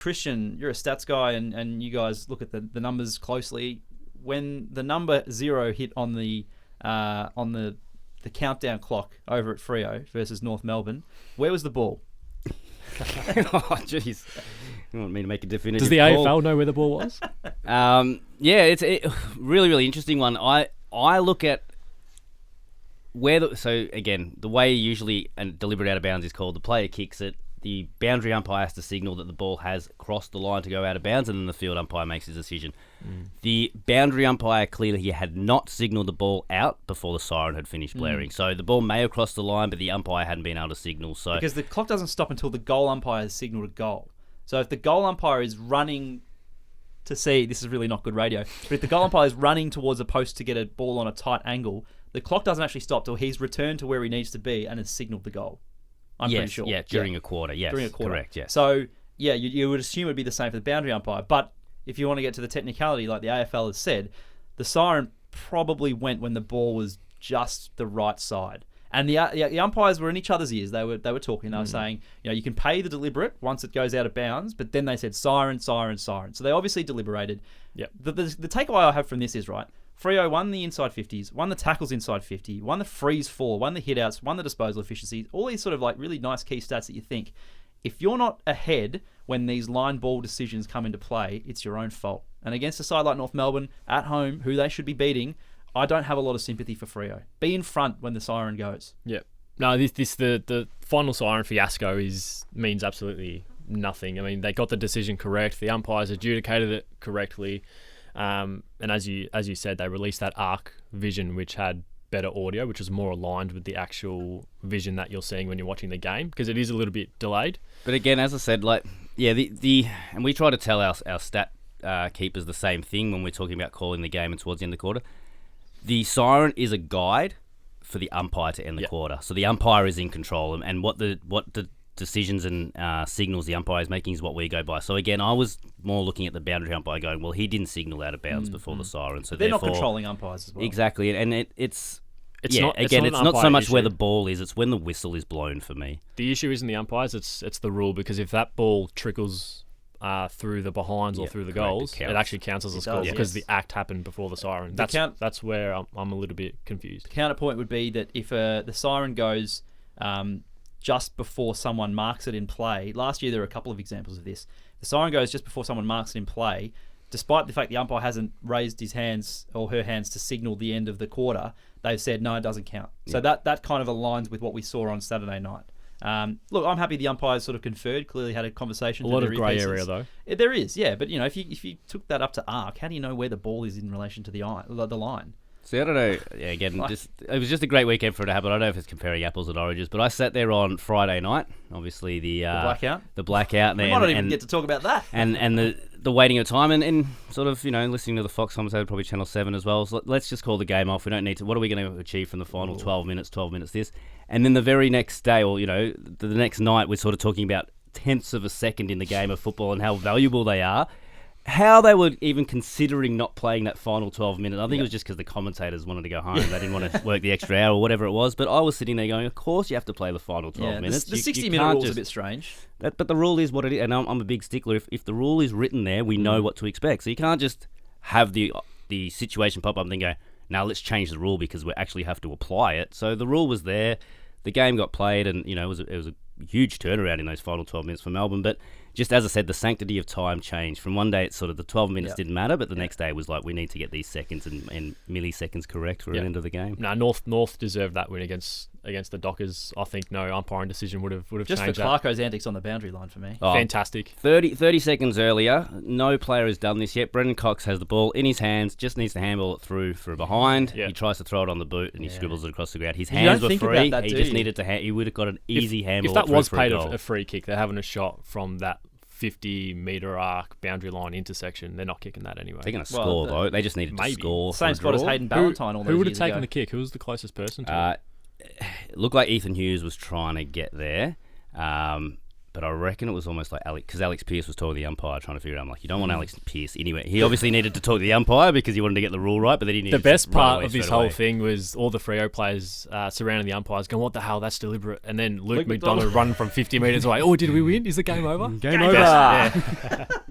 Christian, you're a stats guy, and you guys look at the numbers closely. When the number 0 hit on the countdown clock over at Freo versus North Melbourne, where was the ball? Oh, jeez. You want me to make a definitive Does the call? AFL know where the ball was? Yeah, it's a really, really interesting one. I look at so again, the way usually a deliberate out of bounds is called, the player kicks it, the boundary umpire has to signal that the ball has crossed the line to go out of bounds, and then the field umpire makes his decision. The boundary umpire clearly had not signalled the ball out before the siren had finished blaring. So the ball may have crossed the line, but the umpire hadn't been able to signal. So because the clock doesn't stop until the goal umpire has signalled a goal. So if the goal umpire is running to see, this is really not good radio, but if the goal umpire is running towards a post to get a ball on a tight angle, the clock doesn't actually stop till he's returned to where he needs to be and has signalled the goal. I'm pretty sure. Yeah, during a quarter. Yes, during a quarter. Correct. Yes. So yeah, you would assume it would be the same for the boundary umpire. But if you want to get to the technicality, like the AFL has said, the siren probably went when the ball was just the right side. And the umpires were in each other's ears. They were talking. They were saying, you can pay the deliberate once it goes out of bounds, but then they said siren, siren, siren. So they obviously deliberated. Yep. The takeaway I have from this is, right, Freo won the inside 50s, won the tackles inside 50, won the freeze 4, won the hit-outs, won the disposal efficiency, all these sort of like really nice key stats that you think, if you're not ahead when these line ball decisions come into play, it's your own fault. And against a side like North Melbourne, at home, who they should be beating, I don't have a lot of sympathy for Freo. Be in front when the siren goes. Yeah. No, the final siren fiasco means absolutely nothing. I mean, they got the decision correct. The umpires adjudicated it correctly. And as you said, they released that ARC vision, which had better audio, which was more aligned with the actual vision that you're seeing when you're watching the game, because it is a little bit delayed. But again, as I said, and we try to tell our stat keepers the same thing when we're talking about calling the game and towards the end of the quarter. The siren is a guide for the umpire to end the quarter. So the umpire is in control, and what the decisions and signals the umpire is making is what we go by. So again, I was more looking at the boundary umpire going, well, he didn't signal out of bounds before the siren. So they're not controlling umpires as well. Exactly, and it's not so much issue. where the ball is, it's when the whistle is blown for me. The issue isn't the umpires, it's the rule, because if that ball trickles through the behinds or through the goals, it actually counts as a score because the act happened before the siren. That's where I'm a little bit confused. The counterpoint would be that if the siren goes just before someone marks it in play, last year there were a couple of examples of this. The siren goes just before someone marks it in play, despite the fact the umpire hasn't raised his hands or her hands to signal the end of the quarter, they've said, no, it doesn't count. Yeah. So that kind of aligns with what we saw on Saturday night. Look, I'm happy the umpires sort of conferred, clearly had a conversation. A lot of grey area, though. There is, yeah. But, if you took that up to ARC, how do you know where the ball is in relation to the line? See, I don't know. Yeah, again, it was just a great weekend for it to happen. I don't know if it's comparing apples and oranges, but I sat there on Friday night, obviously the blackout. The blackout. We might not even get to talk about that. And the waiting of time and sort of, listening to the Fox commentator, probably Channel 7 as well. So let's just call the game off. We don't need to. What are we going to achieve from the final 12 minutes this? And then the very next day, or, the next night, we're sort of talking about tenths of a second in the game of football and how valuable they are. How they were even considering not playing that final 12 minutes. I think it was just because the commentators wanted to go home. They didn't want to work the extra hour or whatever it was. But I was sitting there going, of course you have to play the final 12 minutes. The 60-minute rule is a bit strange. But the rule is what it is. And I'm a big stickler. If the rule is written there, we know what to expect. So you can't just have the situation pop up and then go, now let's change the rule because we actually have to apply it. So the rule was there. The game got played and, it was a huge turnaround in those final 12 minutes for Melbourne. But just as I said, the sanctity of time changed. From one day, it's sort of the 12 minutes didn't matter, but the next day it was like, we need to get these seconds and milliseconds correct for an end of the game. No, North deserved that win against the Dockers. I think no umpiring decision would have changed that. Just for Clarko's antics on the boundary line for me. Oh, fantastic. 30 seconds earlier, no player has done this yet. Brendan Cox has the ball in his hands, just needs to handball it through for a behind. He tries to throw it on the boot and he scribbles it across the ground. His hands were free. He just needed to he would have got an easy handball. If that was paid a free kick, they're having a shot from that 50-metre arc boundary line intersection. They're not kicking that anyway. They're going to score, though. They just needed to score. Same spot as Hayden Ballantyne all those years ago. Who would have taken the kick? Who was the closest person to it? It looked like Ethan Hughes was trying to get there. But I reckon it was almost like because Alex Pearce was talking to the umpire, trying to figure it out. I'm like, you don't want Alex Pearce anywhere. He obviously needed to talk to the umpire because he wanted to get the rule right, but then he needed The best to run part away of this straight whole away. thing was all the Freo players surrounding the umpires going, what the hell, that's deliberate. And then Luke McDonald running from 50 metres away. Oh, did we win? Is the game over? Game over.